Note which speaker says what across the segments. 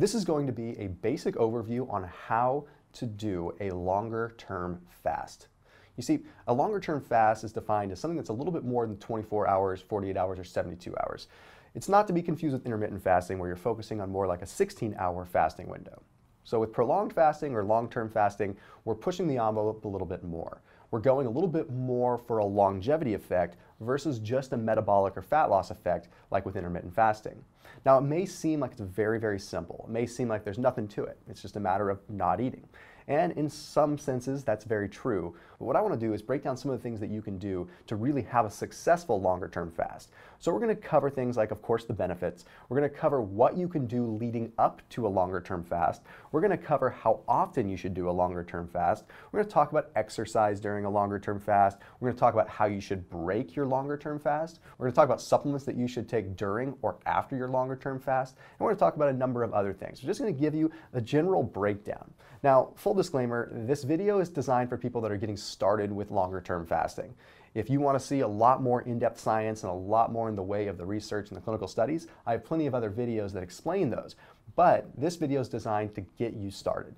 Speaker 1: This is going to be a basic overview on how to do a longer term fast. You see, a longer term fast is defined as something that's a little bit more than 24 hours, 48 hours, or 72 hours. It's not to be confused with intermittent fasting where you're focusing on more like a 16-hour fasting window. So with prolonged fasting or long-term fasting, we're pushing the envelope a little bit more. We're going a little bit more for a longevity effect versus just a metabolic or fat loss effect like with intermittent fasting. Now, it may seem like it's very, very simple. It may seem like there's nothing to it. It's just a matter of not eating. And in some senses, that's very true. But what I want to do is break down some of the things that you can do to really have a successful longer-term fast. So we're going to cover things like, of course, the benefits. We're going to cover what you can do leading up to a longer-term fast. We're going to cover how often you should do a longer-term fast. We're going to talk about exercise during a longer-term fast. We're going to talk about how you should break your longer-term fast. We're going to talk about supplements that you should take during or after your longer-term fast. And we're going to talk about a number of other things. We're just going to give you a general breakdown. Now, full disclaimer, this video is designed for people that are getting started with longer-term fasting. If you want to see a lot more in-depth science and a lot more in the way of the research and the clinical studies, I have plenty of other videos that explain those. But this video is designed to get you started.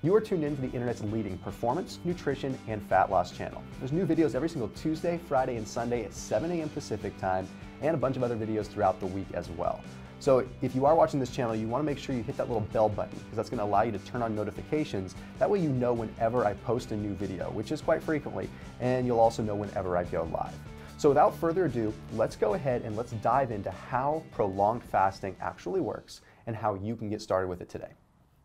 Speaker 1: You are tuned into the internet's leading performance, nutrition, and fat loss channel. There's new videos every single Tuesday, Friday, and Sunday at 7 a.m. Pacific time, and a bunch of other videos throughout the week as well. So if you are watching this channel, you want to make sure you hit that little bell button because that's going to allow you to turn on notifications. That way you know whenever I post a new video, which is quite frequently, and you'll also know whenever I go live. So without further ado, let's go ahead and let's dive into how prolonged fasting actually works and how you can get started with it today.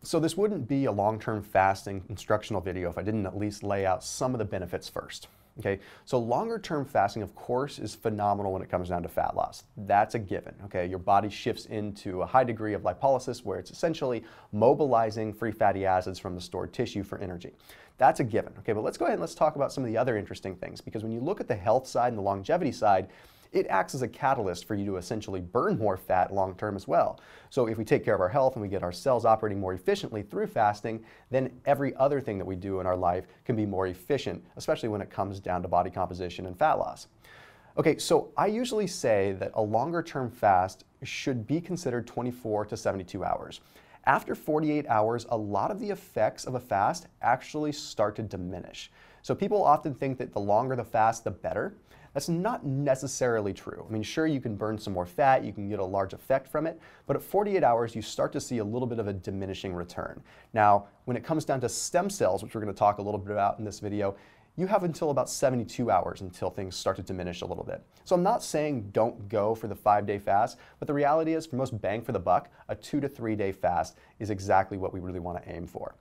Speaker 1: So this wouldn't be a long-term fasting instructional video if I didn't at least lay out some of the benefits first. Okay, so longer-term fasting, of course, is phenomenal when it comes down to fat loss. That's a given. Okay, your body shifts into a high degree of lipolysis where it's essentially mobilizing free fatty acids from the stored tissue for energy. That's a given. Okay, but let's go ahead and let's talk about some of the other interesting things because when you look at the health side and the longevity side, it acts as a catalyst for you to essentially burn more fat long term as well. So if we take care of our health and we get our cells operating more efficiently through fasting, then every other thing that we do in our life can be more efficient, especially when it comes down to body composition and fat loss. Okay, so I usually say that a longer term fast should be considered 24 to 72 hours. After 48 hours, a lot of the effects of a fast actually start to diminish. So people often think that the longer the fast, the better. That's not necessarily true. I mean, sure, you can burn some more fat, you can get a large effect from it, but at 48 hours, you start to see a little bit of a diminishing return. Now, when it comes down to stem cells, which we're going to talk a little bit about in this video, you have until about 72 hours until things start to diminish a little bit. So I'm not saying don't go for the 5-day fast, but the reality is for most bang for the buck, a 2 to 3 day fast is exactly what we really want to aim for.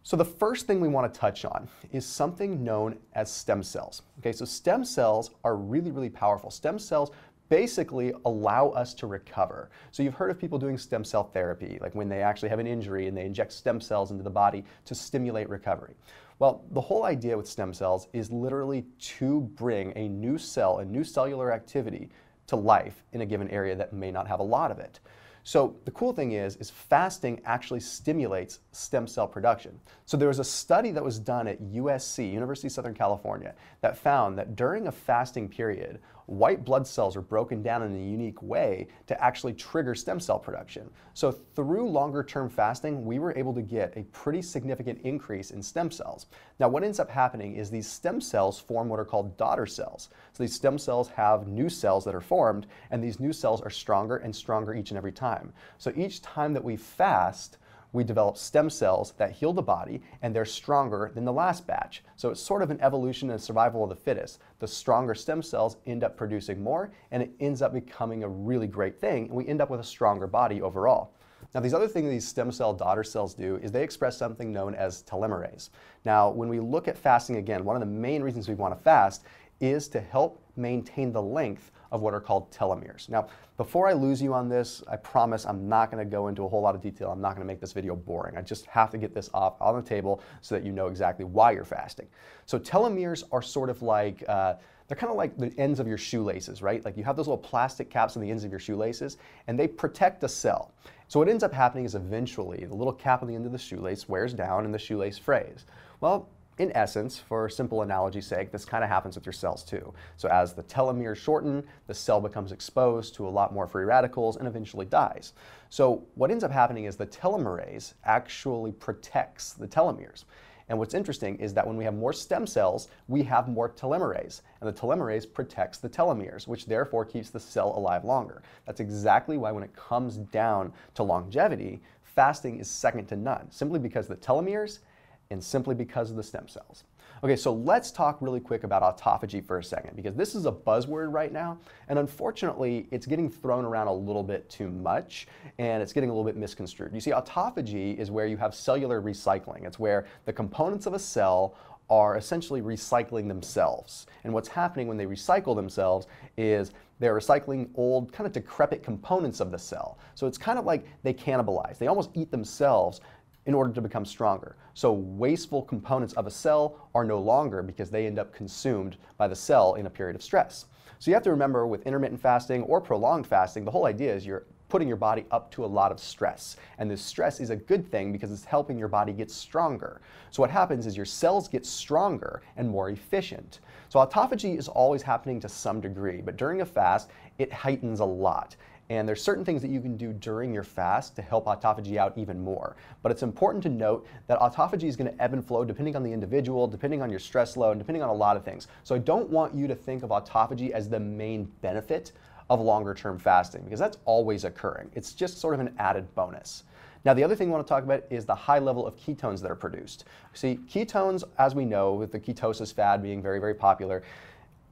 Speaker 1: So the first thing we want to touch on is something known as stem cells. Okay, so stem cells are really, really powerful. Stem cells basically allow us to recover. So you've heard of people doing stem cell therapy, like when they actually have an injury and they inject stem cells into the body to stimulate recovery. Well, the whole idea with stem cells is literally to bring a new cell, a new cellular activity to life in a given area that may not have a lot of it. So the cool thing is fasting actually stimulates stem cell production. So there was a study that was done at USC, University of Southern California, that found that during a fasting period, white blood cells are broken down in a unique way to actually trigger stem cell production. So through longer-term fasting, we were able to get a pretty significant increase in stem cells. Now, what ends up happening is these stem cells form what are called daughter cells. So these stem cells have new cells that are formed, and these new cells are stronger and stronger each and every time. So each time that we fast, we develop stem cells that heal the body, and they're stronger than the last batch. So it's sort of an evolution and survival of the fittest. The stronger stem cells end up producing more, and it ends up becoming a really great thing, and we end up with a stronger body overall. Now, these other things these stem cell daughter cells do is they express something known as telomerase. Now, when we look at fasting again, one of the main reasons we want to fast is to help maintain the length of what are called telomeres. Now, before I lose you on this, I promise I'm not going to go into a whole lot of detail. I'm not going to make this video boring. I just have to get this off on the table so that you know exactly why you're fasting. So telomeres are sort of like, they're kind of like the ends of your shoelaces, right? Like you have those little plastic caps on the ends of your shoelaces, and they protect a cell. So what ends up happening is eventually the little cap on the end of the shoelace wears down and the shoelace frays. Well, In essence, for simple analogy's sake, this kind of happens with your cells too. So as the telomeres shorten, the cell becomes exposed to a lot more free radicals and eventually dies. So what ends up happening is the telomerase actually protects the telomeres. And what's interesting is that when we have more stem cells, we have more telomerase, and the telomerase protects the telomeres, which therefore keeps the cell alive longer. That's exactly why when it comes down to longevity, fasting is second to none, simply because of the telomeres and simply because of the stem cells. Okay, so let's talk really quick about autophagy for a second, because this is a buzzword right now, and unfortunately, it's getting thrown around a little bit too much, and it's getting a little bit misconstrued. You see, autophagy is where you have cellular recycling. It's where the components of a cell are essentially recycling themselves. And what's happening when they recycle themselves is they're recycling old, kind of decrepit components of the cell. So it's kind of like they cannibalize. They almost eat themselves in order to become stronger. So wasteful components of a cell are no longer, because they end up consumed by the cell in a period of stress. So you have to remember, with intermittent fasting or prolonged fasting, the whole idea is you're putting your body up to a lot of stress. And this stress is a good thing because it's helping your body get stronger. So what happens is your cells get stronger and more efficient. So autophagy is always happening to some degree, but during a fast, it heightens a lot. And there's certain things that you can do during your fast to help autophagy out even more. But it's important to note that autophagy is going to ebb and flow depending on the individual, depending on your stress load, and depending on a lot of things. So I don't want you to think of autophagy as the main benefit of longer-term fasting, because that's always occurring. It's just sort of an added bonus. Now, the other thing we want to talk about is the high level of ketones that are produced. See, ketones, as we know, with the ketosis fad being very, very popular,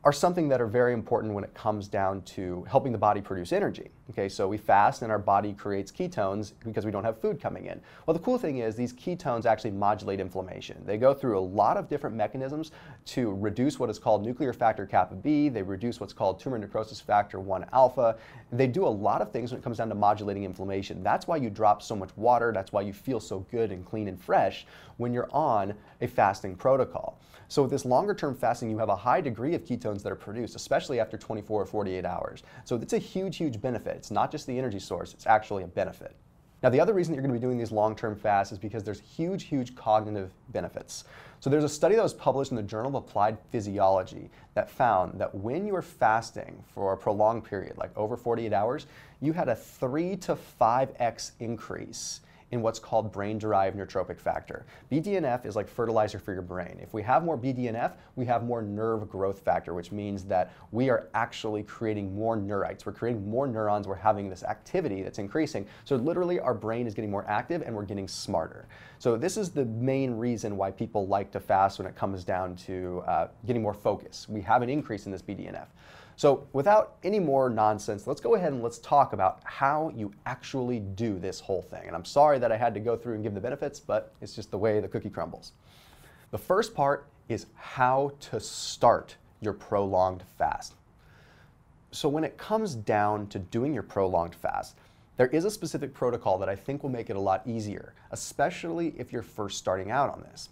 Speaker 1: are something that are very important when it comes down to helping the body produce energy. Okay, so we fast and our body creates ketones because we don't have food coming in. Well, the cool thing is these ketones actually modulate inflammation. They go through a lot of different mechanisms to reduce what is called nuclear factor kappa B. They reduce what's called tumor necrosis factor 1 alpha. They do a lot of things when it comes down to modulating inflammation. That's why you drop so much water. That's why you feel so good and clean and fresh when you're on a fasting protocol. So with this longer term fasting, you have a high degree of ketones that are produced, especially after 24 or 48 hours. So it's a huge, huge benefit. It's not just the energy source, it's actually a benefit. Now, the other reason you're going to be doing these long-term fasts is because there's huge, huge cognitive benefits. So there's a study that was published in the Journal of Applied Physiology that found that when you were fasting for a prolonged period, like over 48 hours, you had a 3 to 5x increase in what's called brain-derived neurotrophic factor. BDNF is like fertilizer for your brain. If we have more BDNF, we have more nerve growth factor, which means that we are actually creating more neurites. We're creating more neurons. We're having this activity that's increasing. So literally our brain is getting more active and we're getting smarter. So this is the main reason why people like to fast when it comes down to getting more focus. We have an increase in this BDNF. So without any more nonsense, let's go ahead and let's talk about how you actually do this whole thing. And I'm sorry that I had to go through and give the benefits, but it's just the way the cookie crumbles. The first part is how to start your prolonged fast. So when it comes down to doing your prolonged fast, there is a specific protocol that I think will make it a lot easier, especially if you're first starting out on this.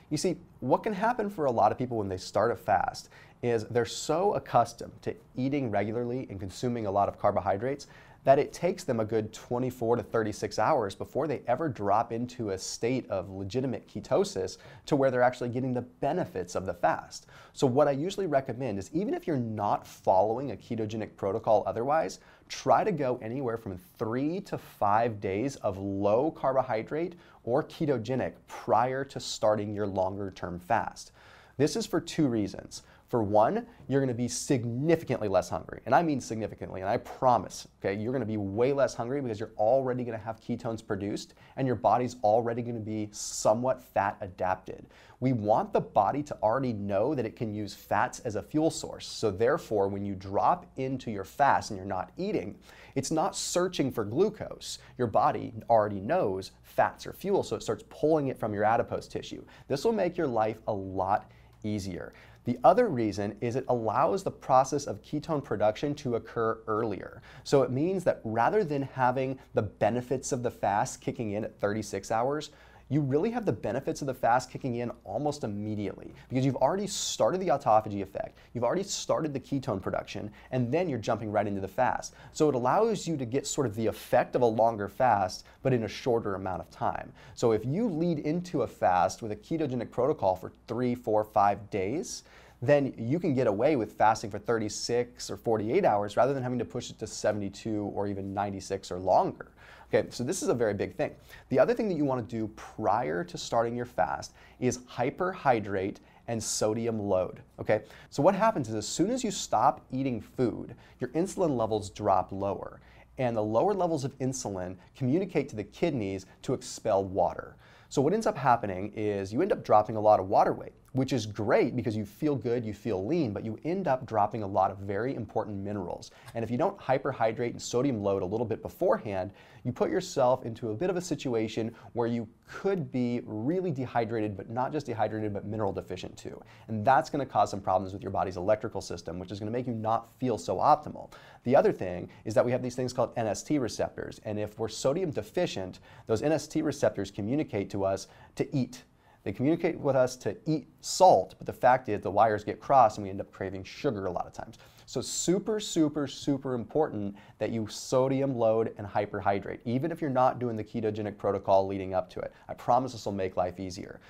Speaker 1: You see, what can happen for a lot of people when they start a fast is they're so accustomed to eating regularly and consuming a lot of carbohydrates that it takes them a good 24 to 36 hours before they ever drop into a state of legitimate ketosis to where they're actually getting the benefits of the fast. So what I usually recommend is, even if you're not following a ketogenic protocol otherwise, try to go anywhere from 3 to 5 days of low carbohydrate or ketogenic prior to starting your longer term fast. This is for two reasons. For one, you're going to be significantly less hungry, and I mean significantly, and I promise, okay, you're going to be way less hungry because you're already going to have ketones produced and your body's already going to be somewhat fat adapted. We want the body to already know that it can use fats as a fuel source. So therefore, when you drop into your fast and you're not eating, it's not searching for glucose. Your body already knows fats are fuel, so it starts pulling it from your adipose tissue. This will make your life a lot easier. The other reason is it allows the process of ketone production to occur earlier. So it means that rather than having the benefits of the fast kicking in at 36 hours, you really have the benefits of the fast kicking in almost immediately because you've already started the autophagy effect, you've already started the ketone production, and then you're jumping right into the fast. So it allows you to get sort of the effect of a longer fast, but in a shorter amount of time. So if you lead into a fast with a ketogenic protocol for 3, 4, 5 days, then you can get away with fasting for 36 or 48 hours rather than having to push it to 72 or even 96 or longer. Okay, so this is a very big thing. The other thing that you want to do prior to starting your fast is hyperhydrate and sodium load, okay? So what happens is as soon as you stop eating food, your insulin levels drop lower. And the lower levels of insulin communicate to the kidneys to expel water. So what ends up happening is you end up dropping a lot of water weight, which is great because you feel good, you feel lean, but you end up dropping a lot of very important minerals. And if you don't hyperhydrate and sodium load a little bit beforehand, you put yourself into a bit of a situation where you could be really dehydrated, but not just dehydrated, but mineral deficient too. And that's gonna cause some problems with your body's electrical system, which is gonna make you not feel so optimal. The other thing is that we have these things called NST receptors. And if we're sodium deficient, those NST receptors communicate to us to eat. They communicate with us to eat salt, but the fact is the wires get crossed and we end up craving sugar a lot of times. So super, super, super important that you sodium load and hyperhydrate, even if you're not doing the ketogenic protocol leading up to it. I promise this will make life easier.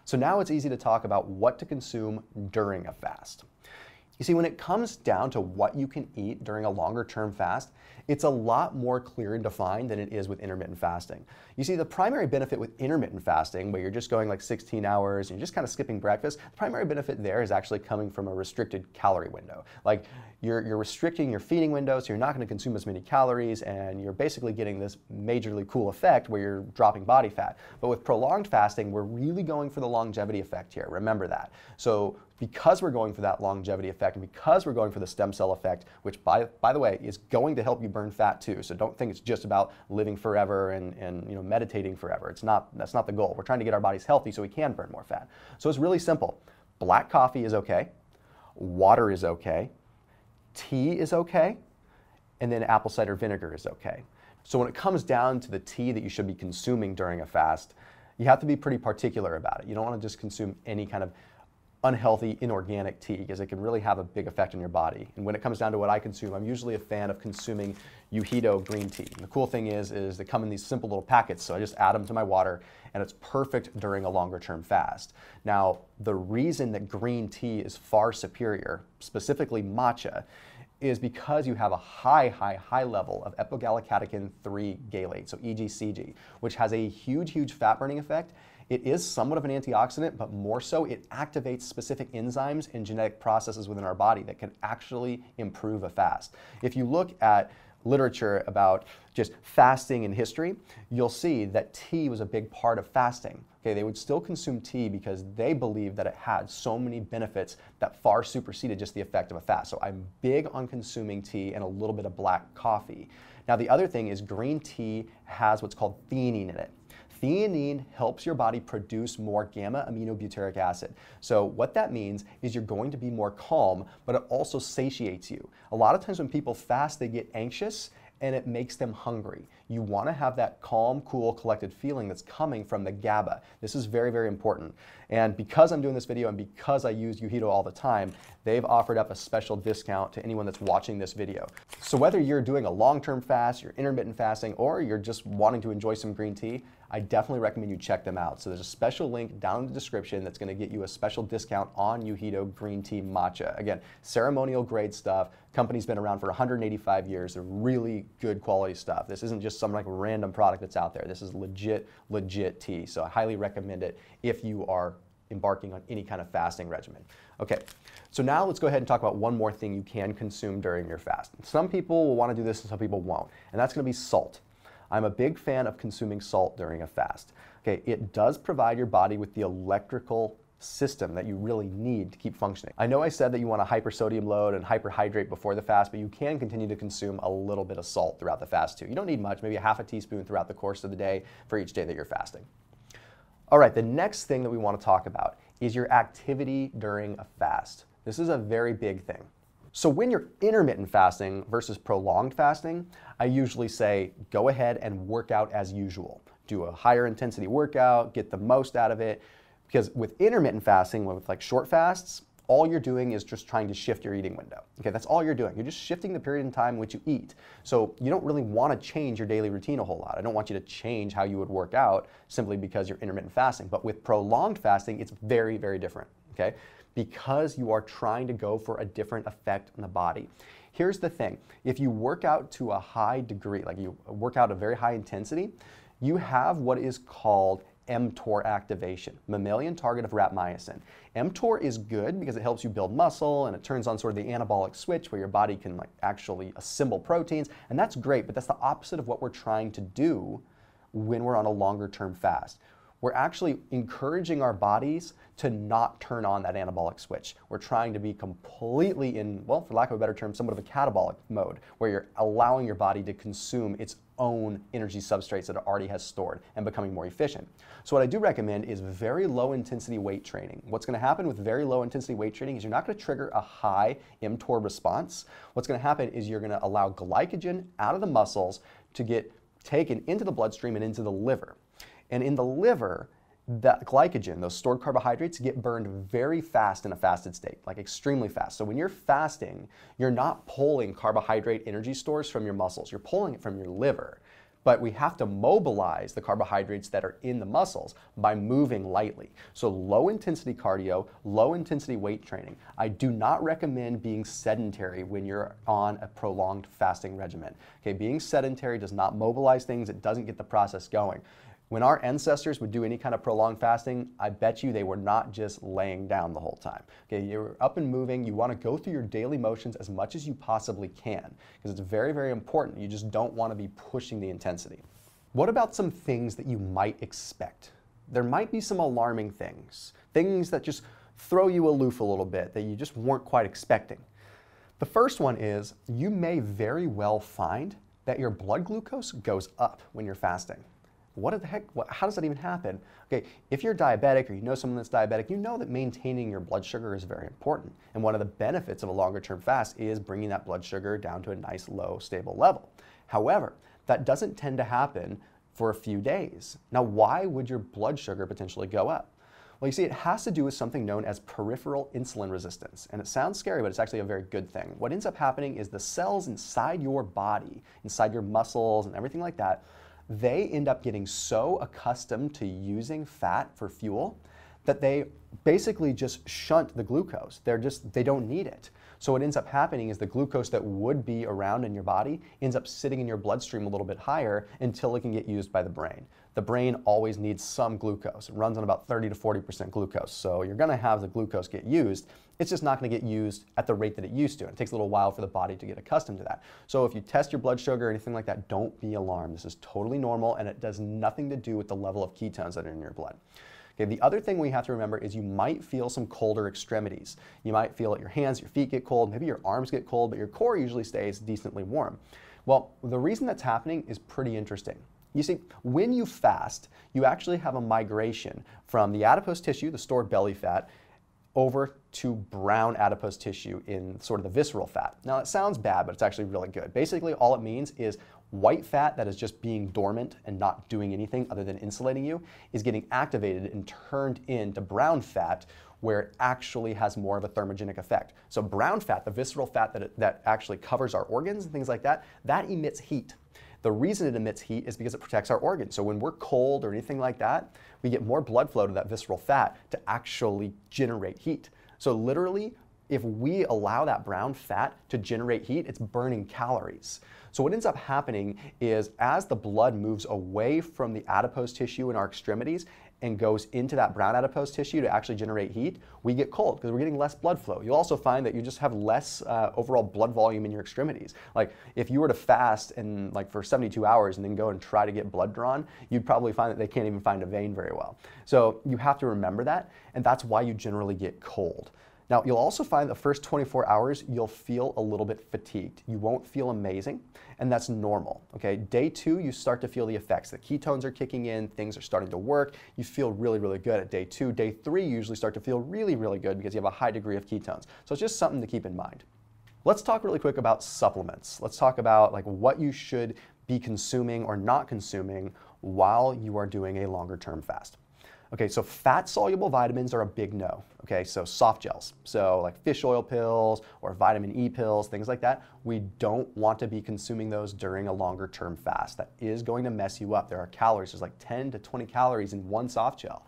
Speaker 1: So now it's easy to talk about what to consume during a fast. You see, when it comes down to what you can eat during a longer term fast, it's a lot more clear and defined than it is with intermittent fasting. You see, the primary benefit with intermittent fasting, where you're just going like 16 hours and you're just kind of skipping breakfast, the primary benefit there is actually coming from a restricted calorie window. Like you're restricting your feeding window, so you're not going to consume as many calories, and you're basically getting this majorly cool effect where you're dropping body fat. But with prolonged fasting, we're really going for the longevity effect here. Remember that. So because we're going for that longevity effect and because we're going for the stem cell effect, which by the way is going to help you burn fat too. So don't think it's just about living forever and meditating forever. That's not the goal. We're trying to get our bodies healthy so we can burn more fat. So it's really simple. Black coffee is okay, water is okay, tea is okay, and then apple cider vinegar is okay. So when it comes down to the tea that you should be consuming during a fast, you have to be pretty particular about it. You don't want to just consume any kind of unhealthy inorganic tea because it can really have a big effect on your body. And when it comes down to what I consume, I'm usually a fan of consuming Yujito green tea. And the cool thing is they come in these simple little packets, so I just add them to my water and it's perfect during a longer term fast. Now, the reason that green tea is far superior, specifically matcha, is because you have a high level of epigallocatechin 3 gallate, so EGCG, which has a huge fat burning effect. It is somewhat of an antioxidant, but more so it activates specific enzymes and genetic processes within our body that can actually improve a fast. If you look at literature about just fasting in history, you'll see that tea was a big part of fasting. Okay, they would still consume tea because they believed that it had so many benefits that far superseded just the effect of a fast. So I'm big on consuming tea and a little bit of black coffee. Now the other thing is green tea has what's called theanine in it. Theanine helps your body produce more gamma-aminobutyric acid. So what that means is you're going to be more calm, but it also satiates you. A lot of times when people fast, they get anxious and it makes them hungry. You want to have that calm, cool, collected feeling that's coming from the GABA. This is very important. And because I'm doing this video and because I use Yujito all the time, they've offered up a special discount to anyone that's watching this video. So whether you're doing a long-term fast, you're intermittent fasting, or you're just wanting to enjoy some green tea, I definitely recommend you check them out. So there's a special link down in the description that's going to get you a special discount on Yujito green tea matcha. Again, ceremonial grade stuff. Company's been around for 185 years. They're really good quality stuff. This isn't just some like random product that's out there. This is legit tea. So I highly recommend it if you are embarking on any kind of fasting regimen. Okay, so now let's go ahead and talk about one more thing you can consume during your fast. Some people will want to do this and some people won't, and that's going to be salt. I'm a big fan of consuming salt during a fast. Okay, it does provide your body with the electrical system that you really need to keep functioning. I know I said that you want to hypersodium load and hyperhydrate before the fast, but you can continue to consume a little bit of salt throughout the fast too. You don't need much, maybe a half a teaspoon throughout the course of the day for each day that you're fasting. All right, the next thing that we want to talk about is your activity during a fast. This is a very big thing. So when you're intermittent fasting versus prolonged fasting, I usually say go ahead and work out as usual. do a higher intensity workout, get the most out of it. Because with intermittent fasting, with like short fasts, all you're doing is just trying to shift your eating window. Okay, that's all you're doing. You're just shifting the period in time in which you eat. So you don't really want to change your daily routine a whole lot. I don't want you to change how you would work out simply because you're intermittent fasting. But with prolonged fasting, it's very, very different, okay? Because you are trying to go for a different effect in the body. Here's the thing. If you work out to a high degree, like you work out at a very high intensity, you have what is called mTOR activation, mammalian target of rapamycin. mTOR is good because it helps you build muscle and it turns on sort of the anabolic switch where your body can like actually assemble proteins, and that's great, but that's the opposite of what we're trying to do when we're on a longer term fast. We're actually encouraging our bodies to not turn on that anabolic switch. We're trying to be completely in, well, for lack of a better term, somewhat of a catabolic mode, where you're allowing your body to consume its own energy substrates that it already has stored and becoming more efficient. So what I do recommend is very low intensity weight training. What's going to happen with very low intensity weight training is you're not going to trigger a high mTOR response. What's going to happen is you're going to allow glycogen out of the muscles to get taken into the bloodstream and into the liver. And in the liver, that glycogen, those stored carbohydrates, get burned very fast in a fasted state, like extremely fast. So when you're fasting, you're not pulling carbohydrate energy stores from your muscles, you're pulling it from your liver. But we have to mobilize the carbohydrates that are in the muscles by moving lightly. So low intensity cardio, low intensity weight training. I do not recommend being sedentary when you're on a prolonged fasting regimen. Okay, being sedentary does not mobilize things, it doesn't get the process going. When our ancestors would do any kind of prolonged fasting, I bet you they were not just laying down the whole time. Okay, you're up and moving. You want to go through your daily motions as much as you possibly can because it's very, very important. You just don't want to be pushing the intensity. What about some things that you might expect? There might be some alarming things, things that just throw you aloof a little bit that you just weren't quite expecting. The first one is you may very well find that your blood glucose goes up when you're fasting. What the heck? How does that even happen? Okay, if you're diabetic or you know someone that's diabetic, you know that maintaining your blood sugar is very important. And one of the benefits of a longer term fast is bringing that blood sugar down to a nice, low, stable level. However, that doesn't tend to happen for a few days. Now, why would your blood sugar potentially go up? Well, you see, it has to do with something known as peripheral insulin resistance. And it sounds scary, but it's actually a very good thing. What ends up happening is the cells inside your body, inside your muscles and everything like that, they end up getting so accustomed to using fat for fuel that they basically just shunt the glucose. They don't need it. So what ends up happening is the glucose that would be around in your body ends up sitting in your bloodstream a little bit higher until it can get used by the brain. The brain always needs some glucose. It runs on about 30 to 40% glucose. So you're gonna have the glucose get used. It's just not gonna get used at the rate that it used to. And it takes a little while for the body to get accustomed to that. So if you test your blood sugar or anything like that, don't be alarmed. This is totally normal and it does nothing to do with the level of ketones that are in your blood. Okay, the other thing we have to remember is you might feel some colder extremities. You might feel that your hands, your feet get cold, maybe your arms get cold, but your core usually stays decently warm. Well, the reason that's happening is pretty interesting. You see, when you fast, you actually have a migration from the adipose tissue, the stored belly fat, over to brown adipose tissue in sort of the visceral fat. Now, it sounds bad, but it's actually really good. Basically, all it means is white fat that is just being dormant and not doing anything other than insulating you is getting activated and turned into brown fat where it actually has more of a thermogenic effect. So brown fat, the visceral fat that actually covers our organs and things like that, that emits heat. The reason it emits heat is because it protects our organs. So when we're cold or anything like that, we get more blood flow to that visceral fat to actually generate heat. So literally, if we allow that brown fat to generate heat, it's burning calories. So what ends up happening is as the blood moves away from the adipose tissue in our extremities and goes into that brown adipose tissue to actually generate heat, we get cold because we're getting less blood flow. You'll also find that you just have less overall blood volume in your extremities. Like if you were to fast and like for 72 hours and then go and try to get blood drawn, you'd probably find that they can't even find a vein very well. So you have to remember that, and that's why you generally get cold. Now, you'll also find the first 24 hours, you'll feel a little bit fatigued. You won't feel amazing, and that's normal, okay? Day 2, you start to feel the effects. The ketones are kicking in, things are starting to work. You feel really, really good at day 2. Day 3, you usually start to feel really, really good because you have a high degree of ketones. So it's just something to keep in mind. Let's talk really quick about supplements. Let's talk about like what you should be consuming or not consuming while you are doing a longer term fast. Okay, so fat-soluble vitamins are a big no. Okay, so soft gels, so like fish oil pills or vitamin E pills, things like that, we don't want to be consuming those during a longer term fast. That is going to mess you up. There are calories, there's like 10 to 20 calories in one soft gel.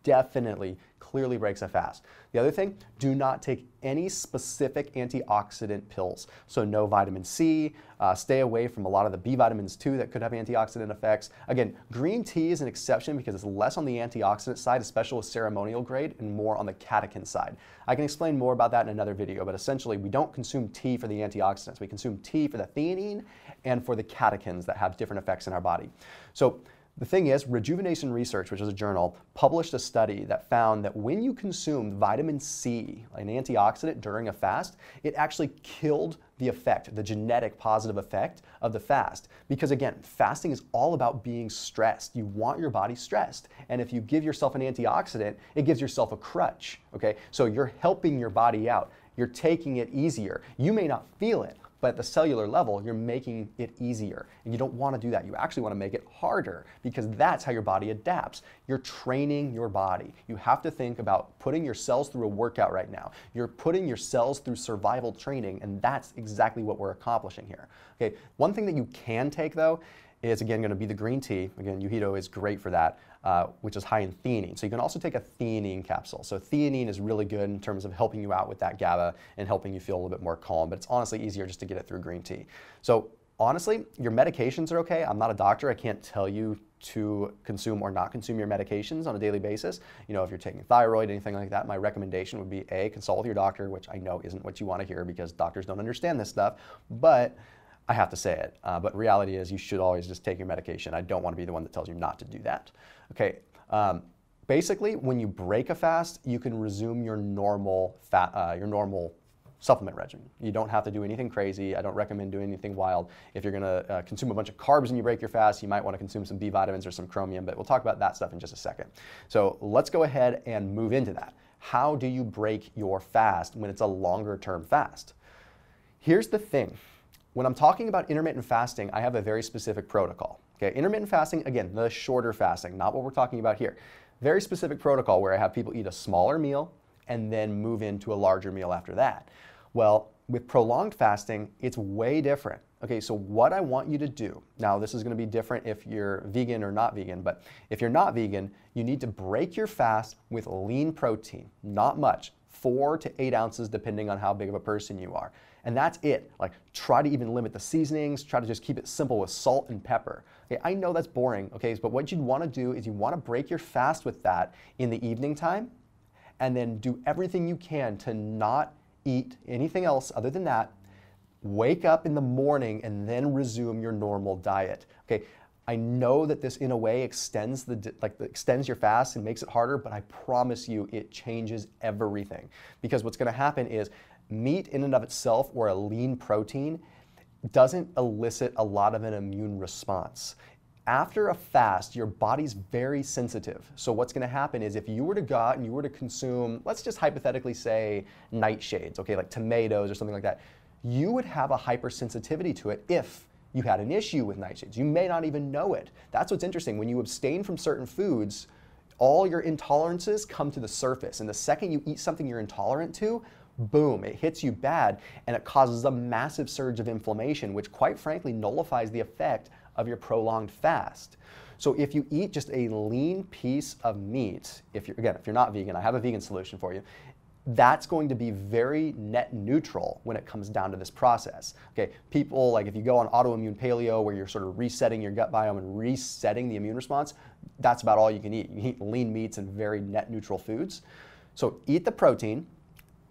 Speaker 1: Definitely, clearly breaks a fast. The other thing, do not take any specific antioxidant pills. So no vitamin C, stay away from a lot of the B vitamins too that could have antioxidant effects. Again, green tea is an exception because it's less on the antioxidant side, especially with ceremonial grade, and more on the catechin side. I can explain more about that in another video, but essentially we don't consume tea for the antioxidants. We consume tea for the theanine and for the catechins that have different effects in our body. So the thing is, Rejuvenation Research, which is a journal, published a study that found that when you consumed vitamin C, an antioxidant, during a fast, it actually killed the effect, the genetic positive effect of the fast. Because again, fasting is all about being stressed. You want your body stressed. And if you give yourself an antioxidant, it gives yourself a crutch, okay? So you're helping your body out. You're taking it easier. You may not feel it, but at the cellular level, you're making it easier. And you don't want to do that. You actually want to make it harder because that's how your body adapts. You're training your body. You have to think about putting your cells through a workout right now. You're putting your cells through survival training, and that's exactly what we're accomplishing here. Okay, one thing that you can take though is again going to be the green tea. Again, Uhito is great for that, which is high in theanine. So you can also take a theanine capsule. So theanine is really good in terms of helping you out with that GABA and helping you feel a little bit more calm, but it's honestly easier just to get it through green tea. So honestly, your medications are okay. I'm not a doctor. I can't tell you to consume or not consume your medications on a daily basis. You know, if you're taking thyroid, anything like that, my recommendation would be A, consult with your doctor, which I know isn't what you want to hear because doctors don't understand this stuff, but I have to say it, but reality is you should always just take your medication. I don't want to be the one that tells you not to do that. Okay, basically when you break a fast, you can resume your normal supplement regimen. You don't have to do anything crazy. I don't recommend doing anything wild. If you're gonna consume a bunch of carbs and you break your fast, you might want to consume some B vitamins or some chromium, but we'll talk about that stuff in just a second. So let's go ahead and move into that. How do you break your fast when it's a longer term fast? Here's the thing. When I'm talking about intermittent fasting, I have a very specific protocol. Okay, intermittent fasting, again, the shorter fasting, not what we're talking about here. Very specific protocol where I have people eat a smaller meal and then move into a larger meal after that. Well, with prolonged fasting, it's way different. Okay, so what I want you to do, now this is going to be different if you're vegan or not vegan, but if you're not vegan, you need to break your fast with lean protein, not much, 4 to 8 ounces depending on how big of a person you are. And that's it. Like, try to even limit the seasonings, try to just keep it simple with salt and pepper. Okay, I know that's boring, okay, but what you'd want to do is you want to break your fast with that in the evening time and then do everything you can to not eat anything else other than that. Wake up in the morning and then resume your normal diet. Okay, I know that this in a way extends extends your fast and makes it harder, but I promise you it changes everything. Because what's going to happen is meat in and of itself, or a lean protein, doesn't elicit a lot of an immune response. After a fast, your body's very sensitive. So what's going to happen is if you were to go out and you were to consume, let's just hypothetically say nightshades, okay, like tomatoes or something like that, you would have a hypersensitivity to it if you had an issue with nightshades. You may not even know it. That's what's interesting. When you abstain from certain foods, all your intolerances come to the surface. And the second you eat something you're intolerant to, boom, it hits you bad, and it causes a massive surge of inflammation, which quite frankly nullifies the effect of your prolonged fast. So if you eat just a lean piece of meat, if you're not vegan, I have a vegan solution for you, that's going to be very net neutral when it comes down to this process. Okay, people, like if you go on autoimmune paleo where you're sort of resetting your gut biome and resetting the immune response, that's about all you can eat. You eat lean meats and very net neutral foods. So eat the protein,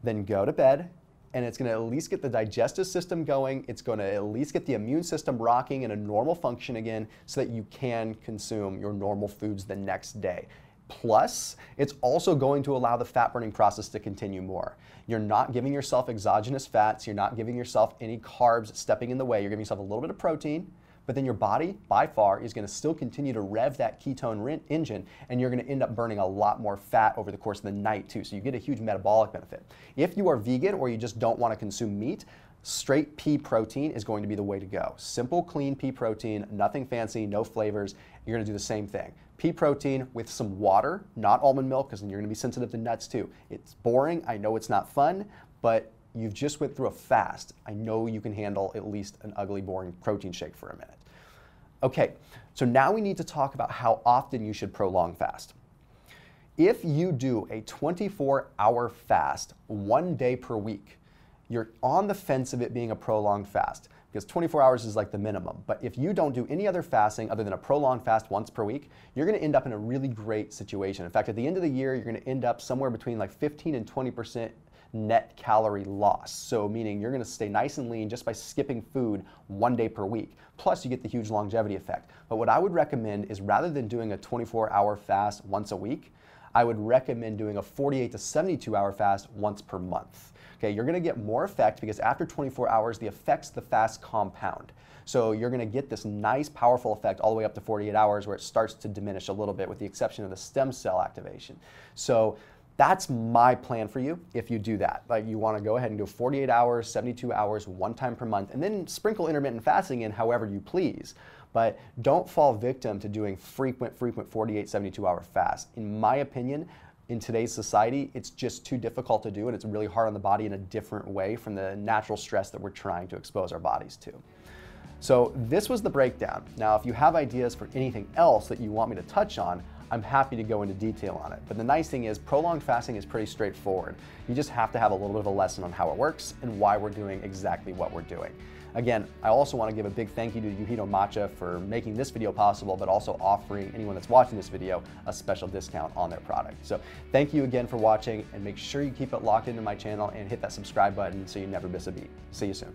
Speaker 1: then go to bed, and it's going to at least get the digestive system going. It's going to at least get the immune system rocking in a normal function again so that you can consume your normal foods the next day. Plus, it's also going to allow the fat burning process to continue more. You're not giving yourself exogenous fats. You're not giving yourself any carbs stepping in the way. You're giving yourself a little bit of protein, but then your body, by far, is going to still continue to rev that ketone engine, and you're going to end up burning a lot more fat over the course of the night, too. So you get a huge metabolic benefit. If you are vegan or you just don't want to consume meat, straight pea protein is going to be the way to go. Simple, clean pea protein, nothing fancy, no flavors, you're gonna do the same thing. Pea protein with some water, not almond milk, because then you're gonna be sensitive to nuts too. It's boring, I know it's not fun, but you've just went through a fast. I know you can handle at least an ugly, boring protein shake for a minute. Okay, so now we need to talk about how often you should prolong fast. If you do a 24-hour fast 1 day per week, you're on the fence of it being a prolonged fast, because 24 hours is like the minimum. But if you don't do any other fasting other than a prolonged fast once per week, you're gonna end up in a really great situation. In fact, at the end of the year, you're gonna end up somewhere between like 15 and 20% net calorie loss. So meaning you're gonna stay nice and lean just by skipping food 1 day per week. Plus you get the huge longevity effect. But what I would recommend is, rather than doing a 24-hour fast once a week, I would recommend doing a 48 to 72-hour fast once per month. Okay, you're gonna get more effect because after 24 hours, the effects of the fast compound. So you're gonna get this nice, powerful effect all the way up to 48 hours where it starts to diminish a little bit, with the exception of the stem cell activation. So that's my plan for you if you do that. Like, you wanna go ahead and do 48 hours, 72 hours, 1 time per month, and then sprinkle intermittent fasting in however you please. But don't fall victim to doing frequent 48, 72-hour fasts. In my opinion, in today's society, it's just too difficult to do, and it's really hard on the body in a different way from the natural stress that we're trying to expose our bodies to. So this was the breakdown. Now, if you have ideas for anything else that you want me to touch on, I'm happy to go into detail on it. But the nice thing is, prolonged fasting is pretty straightforward. You just have to have a little bit of a lesson on how it works and why we're doing exactly what we're doing. Again, I also want to give a big thank you to Yujiro Matcha for making this video possible, but also offering anyone that's watching this video a special discount on their product. So thank you again for watching, and make sure you keep it locked into my channel and hit that subscribe button so you never miss a beat. See you soon.